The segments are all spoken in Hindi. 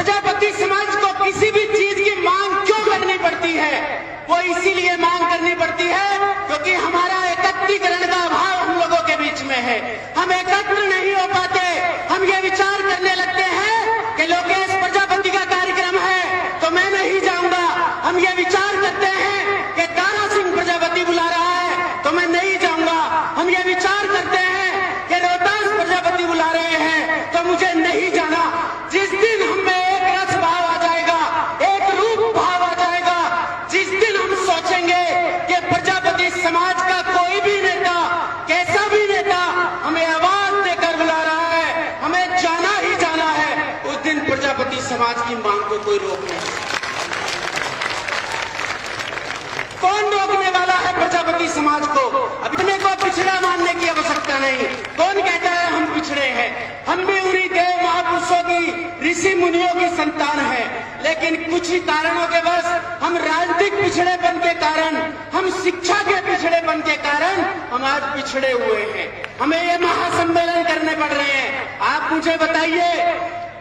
प्रजापति समाज को किसी भी चीज की मांग क्यों करनी पड़ती है? वो इसीलिए मांग करनी पड़ती है क्योंकि हमारा एकत्रीकरण का अभाव हम लोगों के बीच में है। हम एकत्र नहीं हो पाते। हम ये विचार करने लगते हैं कि लोकेश प्रजापति का कार्यक्रम है तो मैं नहीं जाऊंगा। हम ये विचार करते हैं कि दारा सिंह प्रजापति बुला रहा है तो मैं नहीं जाऊंगा। हम ये विचार करते हैं कि रोहतास प्रजापति बुला रहे हैं तो मुझे नहीं जाना। जिस दिन हमें एक रस भाव आ जाएगा, एक रूप भाव आ जाएगा, जिस दिन हम सोचेंगे कि प्रजापति समाज का कोई भी नेता, कैसा भी नेता हमें आवाज देकर बुला रहा है, हमें जाना ही जाना है, उस दिन प्रजापति समाज की मांग को कोई रोक नहीं। कौन रोकने वाला है प्रजापति समाज को? अपने को पिछड़ा मानने की आवश्यकता नहीं। कौन कहता है हम पिछड़े हैं? हम भी उन्हीं देव महापुरुषों की, ऋषि मुनियों की संतान है, लेकिन कुछ ही कारणों के बस हम राजनीतिक पिछड़ेपन के कारण, हम शिक्षा के पिछड़ेपन के कारण हम आज पिछड़े हुए हैं। हमें ये महासम्मेलन करने पड़ रहे हैं। आप मुझे बताइए,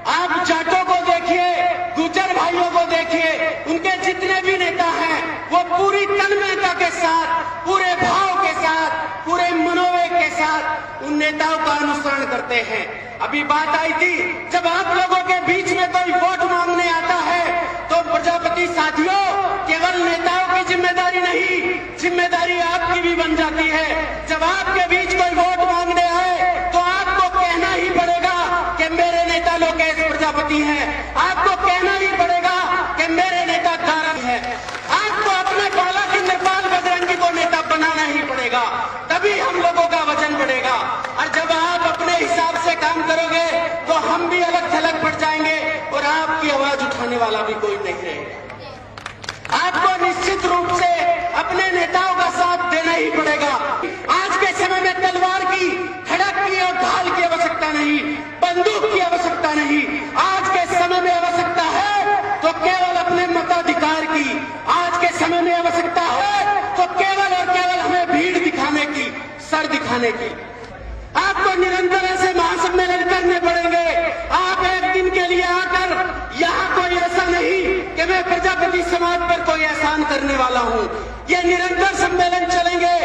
आप जाटों को देखिए, गुर्जर भाइयों को देखिए, उनके जितने भी नेता हैं वो पूरी तन्मयता के साथ, पूरे भाव के साथ, पूरे मनोवेग के साथ उन नेताओं का अनुसरण करते हैं। अभी बात आई थी, जब आप लोगों के बीच में कोई वोट मांगने आता है तो प्रजापति साथियों, केवल नेताओं की जिम्मेदारी नहीं, जिम्मेदारी आपकी भी बन जाती है। जब आपके बीच कोई वोट मांगने आए तो आपको कहना ही पड़ेगा कि मेरे नेता लोकेश प्रजापति हैं। आपको कहना ही पड़ेगा कि मेरे नेता दारा है। आपको अपने बाला की नेपाल बजरंगी को नेता बनाना ही पड़ेगा, तभी हम लोगों का वजन बढ़ेगा। और जब आप अपने हिसाब से काम करोगे तो हम भी अलग थलग पड़ जाएंगे और आपकी आवाज उठाने वाला भी कोई नहीं रहेगा। आपको निश्चित रूप से अपने नेताओं का साथ देना ही पड़ेगा। आज के समय में तलवार की, खड़क की और ढाल की आवश्यकता नहीं, बंदूक की आवश्यकता नहीं। आज के समय में आवश्यकता है तो केवल अपने मताधिकार की। आज के समय में आवश्यकता है तो केवल और केवल हमें भीड़ दिखाने की, सर दिखाने की। आपको निरंतर ऐसे महासम्मेलन करने पड़ेंगे। आप एक दिन के लिए आकर यहाँ कोई ऐसा नहीं कि मैं प्रजापति समाज पर कोई एहसान करने वाला हूँ। ये निरंतर सम्मेलन चलेंगे।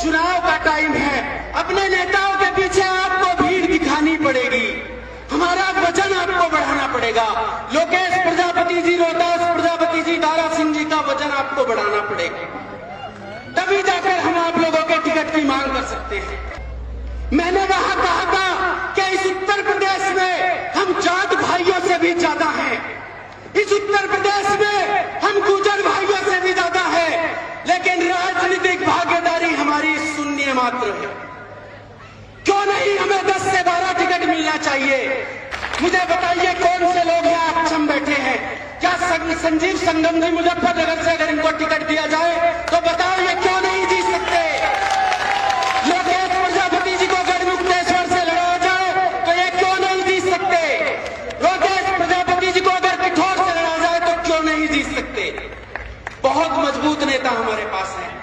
चुनाव का टाइम है, अपने नेताओं के पीछे आपको भीड़ दिखानी पड़ेगी, हमारा वजन आपको बढ़ाना पड़ेगा। लोकेश प्रजापति जी, रोहतास प्रजापति जी, दारा सिंह जी का वजन आपको बढ़ाना पड़ेगा, तभी जाकर हम आप लोगों के टिकट की मांग कर सकते हैं। मैंने वहां कहा था कि इस उत्तर प्रदेश में हम जाट भाइयों से भी ज्यादा हैं, इस उत्तर प्रदेश में हम गुर्जर भाइयों से भी ज्यादा है, लेकिन राजनीतिक भागीदारी हमारी शून्य मात्र है। क्यों नहीं हमें 10 से 12 टिकट मिलना चाहिए? मुझे बताइए कौन से लोग यहाँ अक्षम बैठे हैं? क्या संजीव संगम जी मुजफ्फरनगर से अगर इनको टिकट दिया जाए तो बताओ ये क्यों नहीं जीत सकते? लोकेश प्रजापति जी को गढ़मुक्तेश्वर से लड़ा जाए तो ये क्यों नहीं जीत सकते? लोकेश प्रजापति जी को अगर पिठोर से लड़ा जाए तो क्यों नहीं जीत सकते? बहुत मजबूत नेता हमारे पास है।